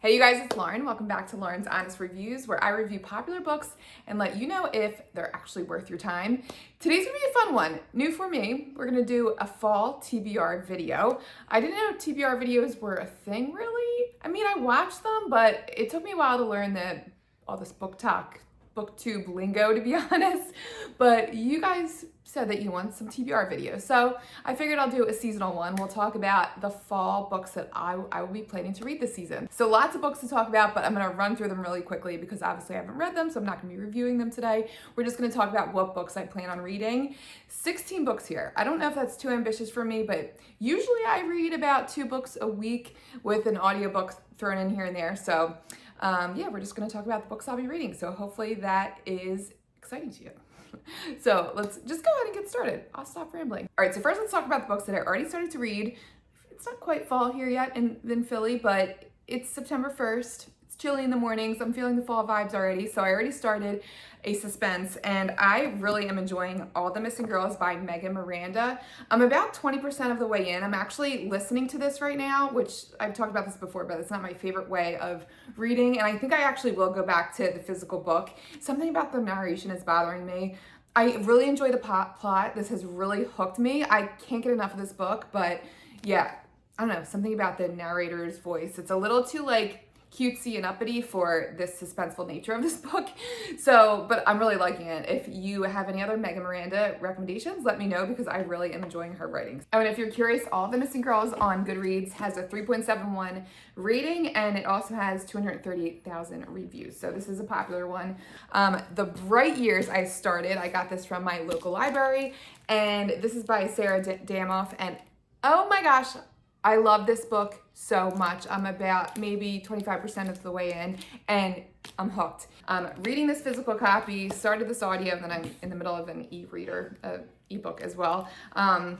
Hey you guys, it's Lauren. Welcome back to Lauren's Honest Reviews, where I review popular books and let you know if they're actually worth your time. Today's gonna be a fun one. New for me, we're gonna do a fall TBR video. I didn't know TBR videos were a thing, really. I mean, I watched them, but it took me a while to learn all this booktube lingo, to be honest. But you guys said that you want some TBR videos, so I figured I'll do a seasonal one. We'll talk about the fall books that I will be planning to read this season. So lots of books to talk about, but I'm gonna run through them really quickly because obviously I haven't read them, so I'm not gonna be reviewing them today. We're just gonna talk about what books I plan on reading. 16 books here. I don't know if that's too ambitious for me, but usually I read about 2 books a week with an audiobook thrown in here and there. So yeah, we're just gonna talk about the books I'll be reading. So hopefully that is exciting to you. So let's just go ahead and get started. I'll stop rambling. All right, so first let's talk about the books that I already started to read. It's not quite fall here yet in Philly, but it's September 1st. It's chilly in the mornings. I'm feeling the fall vibes already. So I already started a suspense, and I really am enjoying All the Missing Girls by Megan Miranda. I'm about 20% of the way in. I'm actually listening to this right now, which I've talked about this before, but it's not my favorite way of reading, and I think I actually will go back to the physical book. Something about the narration is bothering me. I really enjoy the plot. This has really hooked me. I can't get enough of this book, but yeah, I don't know, something about the narrator's voice. It's a little too cutesy and uppity for this suspenseful nature of this book. So, but I'm really liking it. If you have any other Megan Miranda recommendations, let me know because I really am enjoying her writings. Oh, and if you're curious, All the Missing Girls on Goodreads has a 3.71 rating, and it also has 238,000 reviews. So this is a popular one. The Bright Years I started. I got this from my local library, and this is by Sarah Damoff, and oh my gosh, I love this book so much. I'm about maybe 25% of the way in, and I'm hooked. Reading this physical copy, started this audio, and then I'm in the middle of an e-reader, ebook as well,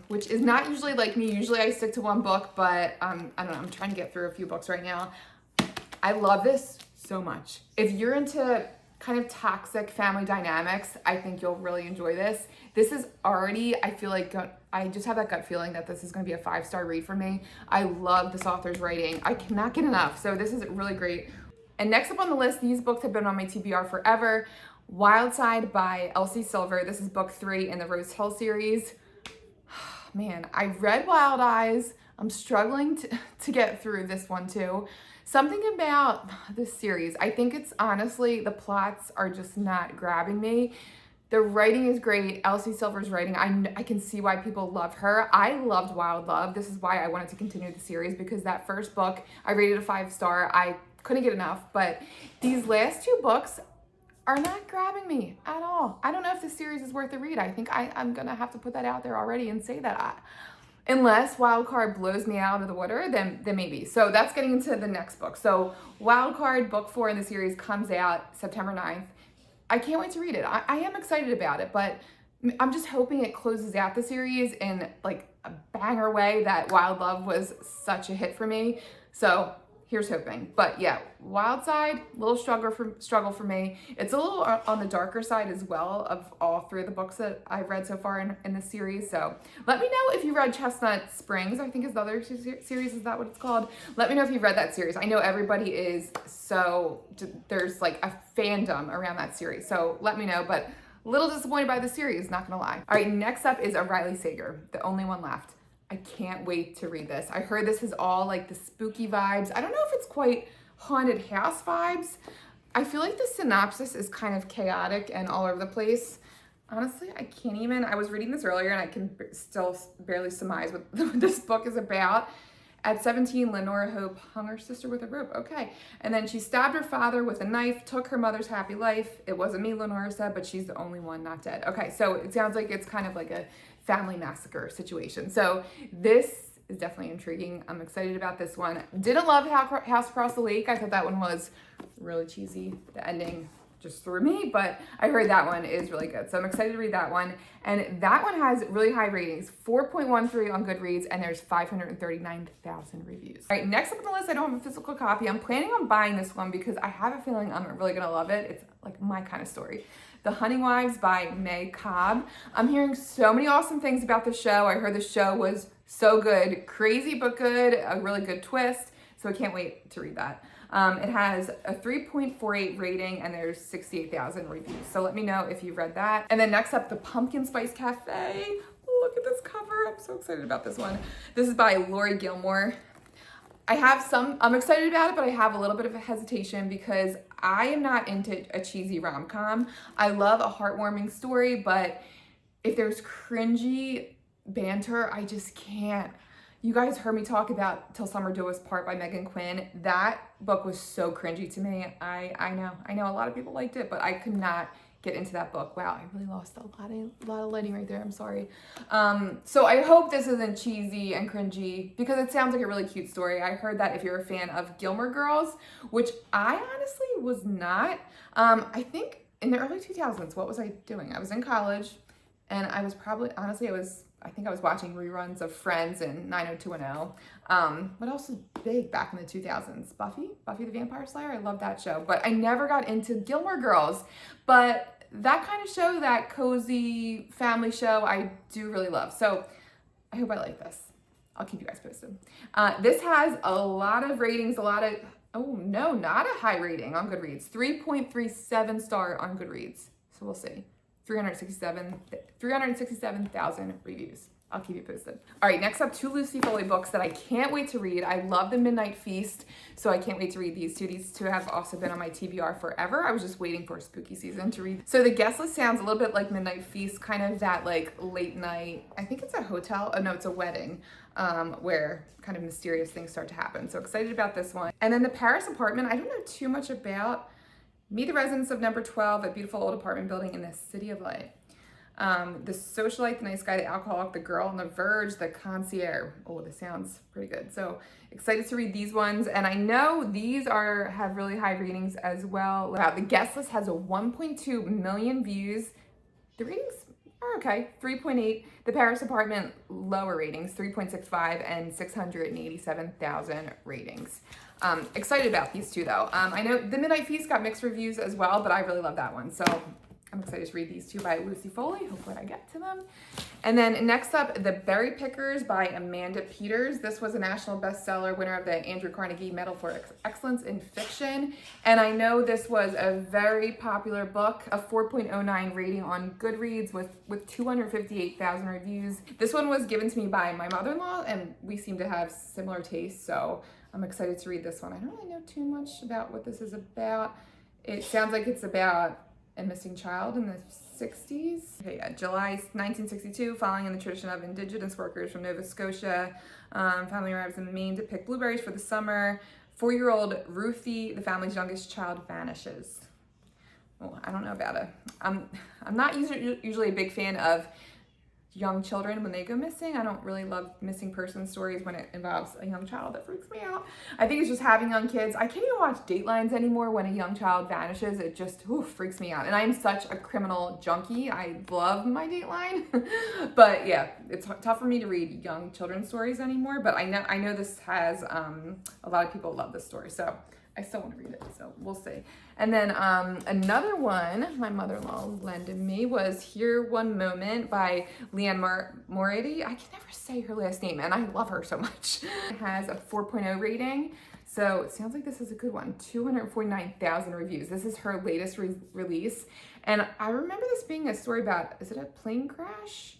which is not usually like me. Usually I stick to one book, but I don't know, I'm trying to get through a few books right now. I love this so much. If you're into kind of toxic family dynamics, I think you'll really enjoy this. This is already, I feel like, I just have that gut feeling that this is going to be a 5-star read for me. I love this author's writing. I cannot get enough. So this is really great. And next up on the list, these books have been on my TBR forever. Wild Side by Elsie Silver. This is book 3 in the Rose Hill series. Man, I read Wild Eyes. I'm struggling to get through this one too. Something about this series, I think it's honestly, the plots are just not grabbing me. The writing is great. Elsie Silver's writing, I can see why people love her. I loved Wild Love. This is why I wanted to continue the series, because that first book, I rated a 5-star. I couldn't get enough, but these last 2 books are not grabbing me at all. I don't know if this series is worth a read. I think I'm gonna have to put that out there already and say that. Unless Wildcard blows me out of the water, then maybe. So that's getting into the next book. So Wildcard, book 4 in the series, comes out September 9th. I can't wait to read it. I am excited about it, but I'm just hoping it closes out the series in like a banger way that Wild Love was such a hit for me. So here's hoping. But yeah, Wild Side, little struggle for me. It's a little on the darker side as well of all 3 of the books that I've read so far in this series. So let me know if you read Chestnut Springs, I think is the other series. Is that what it's called? Let me know if you've read that series. I know everybody is there's like a fandom around that series. So let me know, but a little disappointed by the series, not gonna lie. All right, next up is a Riley Sager, the only one left. I can't wait to read this. I heard this is all like the spooky vibes. I don't know if it's quite haunted house vibes. I feel like the synopsis is kind of chaotic and all over the place. Honestly, I can't even. I was reading this earlier and I can still barely surmise what this book is about. At 17, Lenora Hope hung her sister with a rope. Okay. And then she stabbed her father with a knife, took her mother's happy life. It wasn't me, Lenora said, but she's the only one not dead. Okay, so it sounds like it's kind of like a family massacre situation. So this is definitely intriguing. I'm excited about this one. Didn't love House Across the Lake. I thought that one was really cheesy. The ending just threw me, but I heard that one is really good. So I'm excited to read that one. And that one has really high ratings, 4.13 on Goodreads, and there's 539,000 reviews. All right, next up on the list, I don't have a physical copy. I'm planning on buying this one because I have a feeling I'm really gonna love it. It's like my kind of story. The Hunting Wives by May Cobb. I'm hearing so many awesome things about the show. I heard the show was so good, crazy but good, a really good twist. So I can't wait to read that. It has a 3.48 rating and there's 68,000 reviews. So let me know if you've read that. And then next up, the Pumpkin Spice Cafe. Look at this cover. I'm so excited about this one. This is by Lori Gilmore. I'm excited about it, but I have a little bit of a hesitation because I am not into a cheesy rom-com. I love a heartwarming story, but if there's cringy banter, I just can't. You guys heard me talk about Till Summer Do Us Part by Megan Quinn. That book was so cringy to me. I know a lot of people liked it, but I could not get into that book. Wow, I really lost a lot of lighting right there. I'm sorry. So I hope this isn't cheesy and cringy because it sounds like a really cute story. I heard that if you're a fan of Gilmore Girls, which I honestly was not. I think in the early 2000s, what was I doing? I was in college and I was probably, honestly, I think I was watching reruns of Friends and 90210. What else was big back in the 2000s? Buffy the Vampire Slayer. I love that show, but I never got into Gilmore Girls. But that kind of show, that cozy family show, I do really love. So I hope I like this. I'll keep you guys posted. This has a lot of ratings, oh no, not a high rating on Goodreads. 3.37 star on Goodreads. So we'll see. 367,000 reviews. I'll keep you posted. All right, next up, 2 Lucy Foley books that I can't wait to read. I love The Midnight Feast, so I can't wait to read these two. These two have also been on my TBR forever. I was just waiting for spooky season to read. So the guest list sounds a little bit like Midnight Feast, kind of that like late night, I think it's a hotel, oh no, it's a wedding, where kind of mysterious things start to happen. So excited about this one. And then The Paris Apartment, I don't know too much about. Meet the residents of number 12, a beautiful old apartment building in the City of Light. The socialite, the nice guy, the alcoholic, the girl on the verge, the concierge. Oh, this sounds pretty good. So excited to read these ones. And I know these have really high ratings as well. Wow, the guest list has a 1.2 million views. The ratings are okay, 3.8. The Paris Apartment, lower ratings, 3.65 and 687,000 ratings. Excited about these two though. I know The Midnight Feast got mixed reviews as well, but I really love that one. So I'm excited to read these two by Lucy Foley. Hopefully I get to them. And then next up, The Berry Pickers by Amanda Peters. This was a national bestseller, winner of the Andrew Carnegie Medal for Excellence in Fiction. And I know this was a very popular book, a 4.09 rating on Goodreads with 258,000 reviews. This one was given to me by my mother-in-law, and we seem to have similar tastes, so I'm excited to read this one. I don't really know too much about what this is about. It sounds like it's about a missing child in the 60s. Okay, yeah, July 1962, following in the tradition of Indigenous workers from Nova Scotia. Family arrives in Maine to pick blueberries for the summer. 4-year-old Ruthie, the family's youngest child, vanishes. Well, I don't know about it. I'm not usually a big fan of young children when they go missing. I don't really love missing person stories when it involves a young child. That freaks me out. I think it's just having young kids. I can't even watch Datelines anymore when a young child vanishes. It just freaks me out. And I'm such a criminal junkie. I love my Dateline. But yeah, it's tough for me to read young children's stories anymore. But I know this has a lot of people love this story. So I still want to read it, so we'll see. And then another one my mother-in-law lended me was Here One Moment by Leanne Moretti. I can never say her last name, and I love her so much. It has a 4.0 rating, so it sounds like this is a good one. 249,000 reviews. This is her latest release, and I remember this being a story about, is it a plane crash?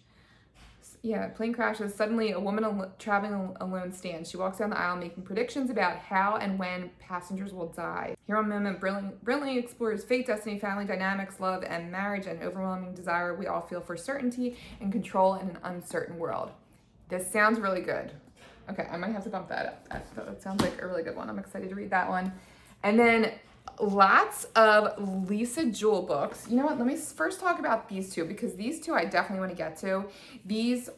Yeah, plane crashes. Suddenly, a woman traveling alone stands. She walks down the aisle making predictions about how and when passengers will die. Here One Moment brilliantly explores fate, destiny, family dynamics, love, and marriage, and overwhelming desire we all feel for certainty and control in an uncertain world. This sounds really good. Okay, I might have to bump that up. That sounds like a really good one. I'm excited to read that one. And then lots of Lisa Jewell books. You know what? Let me first talk about these two because these two I definitely want to get to. These,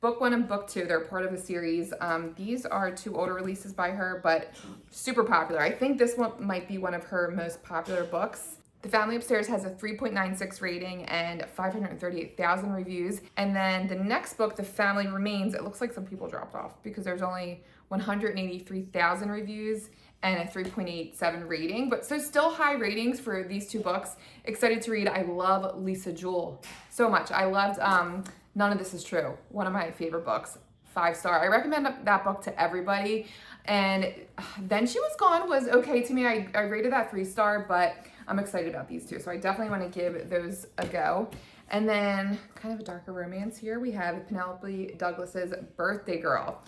book 1 and book 2, they're part of a series. These are 2 older releases by her, but super popular. I think this one might be one of her most popular books. The Family Upstairs has a 3.96 rating and 538,000 reviews. And then the next book, The Family Remains, it looks like some people dropped off because there's only 183,000 reviews and a 3.87 rating, but so still high ratings for these 2 books. Excited to read. I love Lisa Jewell so much. I loved None of This Is True, one of my favorite books, 5-star. I recommend that book to everybody. And Then She Was Gone was okay to me. I rated that 3-star, but I'm excited about these two. So I definitely want to give those a go. And then kind of a darker romance here. We have Penelope Douglas's Birthday Girl.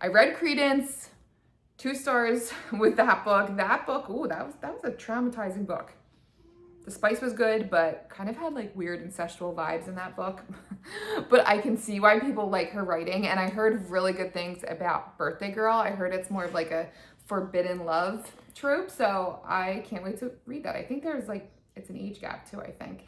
I read Credence, 2 stars with that book. That book, ooh, that was a traumatizing book. The spice was good, but kind of had like weird incestual vibes in that book. But I can see why people like her writing, and I heard really good things about Birthday Girl. I heard it's more of like a forbidden love trope, so I can't wait to read that. I think there's like, it's an age gap too, I think.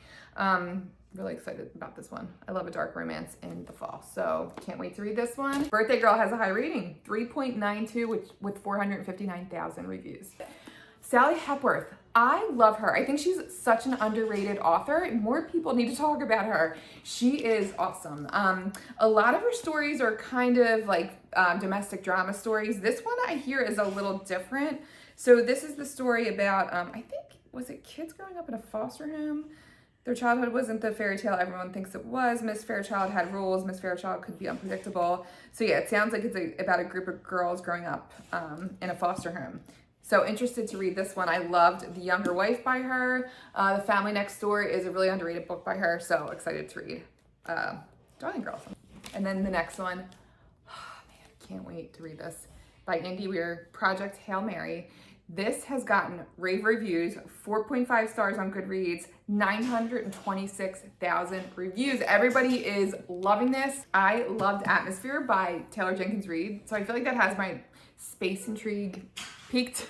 Really excited about this one. I love a dark romance in the fall, so can't wait to read this one. Birthday Girl has a high rating, 3.92 with 459,000 reviews. Sally Hepworth, I love her. I think she's such an underrated author. More people need to talk about her. She is awesome. A lot of her stories are kind of like domestic drama stories. This one I hear is a little different. So this is the story about, I think, was it kids growing up in a foster home? Their childhood wasn't the fairy tale everyone thinks it was. Miss Fairchild had rules. Miss Fairchild could be unpredictable. So yeah, it sounds like it's about a group of girls growing up in a foster home. So interested to read this one. I loved The Younger Wife by her. The Family Next Door is a really underrated book by her. So excited to read Darling Girls. And then the next one, oh man, can't wait to read this, by Andy Weir, Project Hail Mary. This has gotten rave reviews, 4.5 stars on Goodreads, 926,000 reviews. Everybody is loving this. I loved Atmosphere by Taylor Jenkins Reid, so I feel like that has my space intrigue peaked.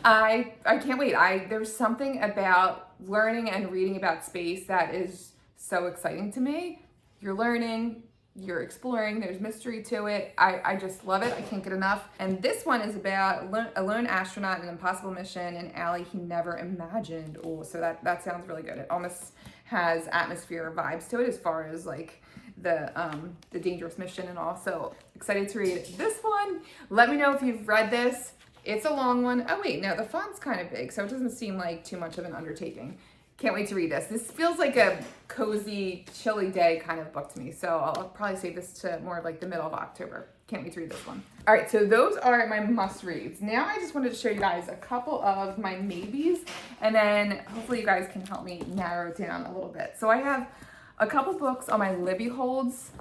I can't wait. There's something about learning and reading about space that is so exciting to me. You're learning, you're exploring, there's mystery to it. I just love it. I can't get enough. And this one is about a lone astronaut in an impossible mission in an alley he never imagined. Oh, so that sounds really good. It almost has Atmosphere vibes to it as far as like the dangerous mission and all. So excited to read this one. Let me know if you've read this. It's a long one. Oh wait, no, the font's kind of big, so it doesn't seem like too much of an undertaking. Can't wait to read this. This feels like a cozy, chilly day kind of book to me. So I'll probably save this to more of like the middle of October. Can't wait to read this one. All right, so those are my must reads. Now I just wanted to show you guys a couple of my maybes, and then hopefully you guys can help me narrow it down a little bit. So I have a couple books on my Libby Holds.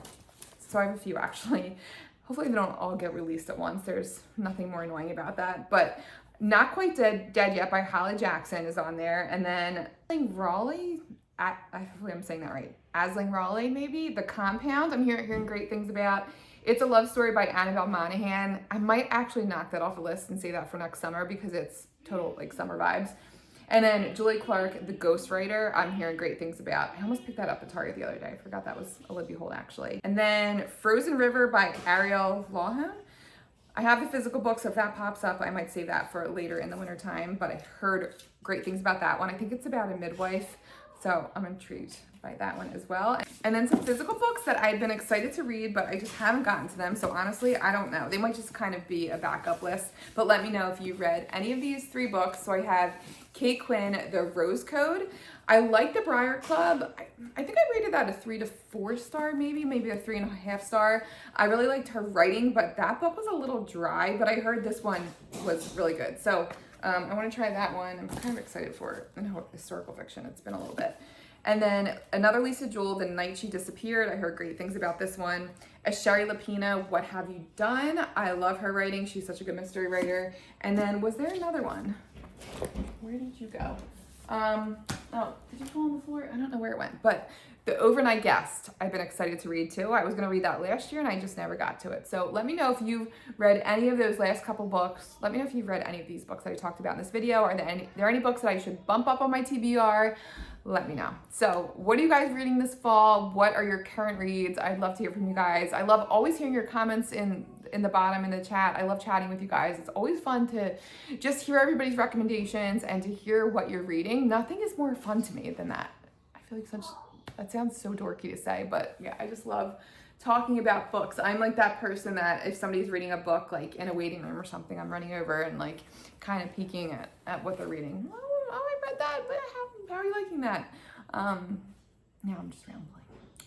So I have a few actually. Hopefully they don't all get released at once. There's nothing more annoying about that. But Not Quite Dead Yet by Holly Jackson is on there. And then Raleigh, hopefully I'm saying that right. Asling Raleigh, maybe? The Compound, I'm hearing great things about. It's a love story by Annabelle Monaghan. I might actually knock that off the list and save that for next summer because it's total like summer vibes. And then Julie Clark, The Ghostwriter, I'm hearing great things about. I almost picked that up at Target the other day. I forgot that was a Libby Hold actually. And then Frozen River by Ariel Lawhon. I have the physical book, so if that pops up, I might save that for later in the winter time, but I heard great things about that one. I think it's about a midwife, so I'm intrigued by that one as well. And then some physical books that I've been excited to read, but I just haven't gotten to them, so honestly, I don't know. They might just kind of be a backup list, but let me know if you've read any of these 3 books. So I have Kate Quinn, The Rose Code. I like The Briar Club. I think I rated that a 3 to 4 star, maybe a 3.5 star. I really liked her writing, but that book was a little dry, but I heard this one was really good. So I want to try that one. I'm kind of excited for it. I know historical fiction, it's been a little bit. And then another Lisa Jewell, The Night She Disappeared. I heard great things about this one. A Sherry Lapina, What Have You Done? I love her writing. She's such a good mystery writer. And then was there another one? Where did you go? Oh, did you fall on the floor? I don't know where it went, but The Overnight Guest, I've been excited to read too. I was going to read that last year and I just never got to it. So let me know if you've read any of those last couple books. Let me know if you've read any of these books that I talked about in this video. Are there any books that I should bump up on my TBR? Let me know. So what are you guys reading this fall? What are your current reads? I'd love to hear from you guys. I love always hearing your comments in the bottom in the chat. I love chatting with you guys. It's always fun to just hear everybody's recommendations and to hear what you're reading. Nothing is more fun to me than that. I feel like that sounds so dorky to say, but yeah, I just love talking about books. I'm like that person that if somebody's reading a book like in a waiting room or something, I'm running over and like kind of peeking at what they're reading. Oh, I read that, but how are you liking that? Now I'm just rambling.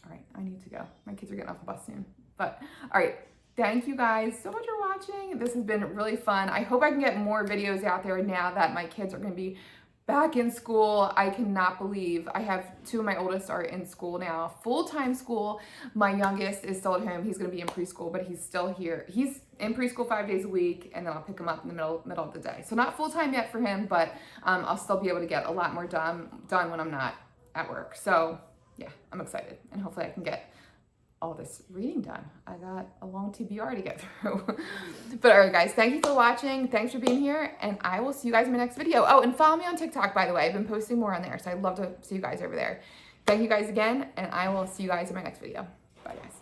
All right, I need to go. My kids are getting off the bus soon. But all right, Thank you guys so much for watching. This has been really fun. I hope I can get more videos out there now that my kids are going to be back in school. I cannot believe I have two of my oldest are in school now, full-time school. My youngest is still at home. He's going to be in preschool, but he's still here. He's in preschool 5 days a week, and then I'll pick him up in the middle of the day. So not full-time yet for him, but I'll still be able to get a lot more done when I'm not at work. So yeah, I'm excited, and hopefully I can get all this reading done. I got a long TBR to get through. But all right, guys, thank you for watching. Thanks for being here, and I will see you guys in my next video. Oh, and follow me on TikTok, by the way. I've been posting more on there, so I'd love to see you guys over there. Thank you guys again, and I will see you guys in my next video. Bye, guys.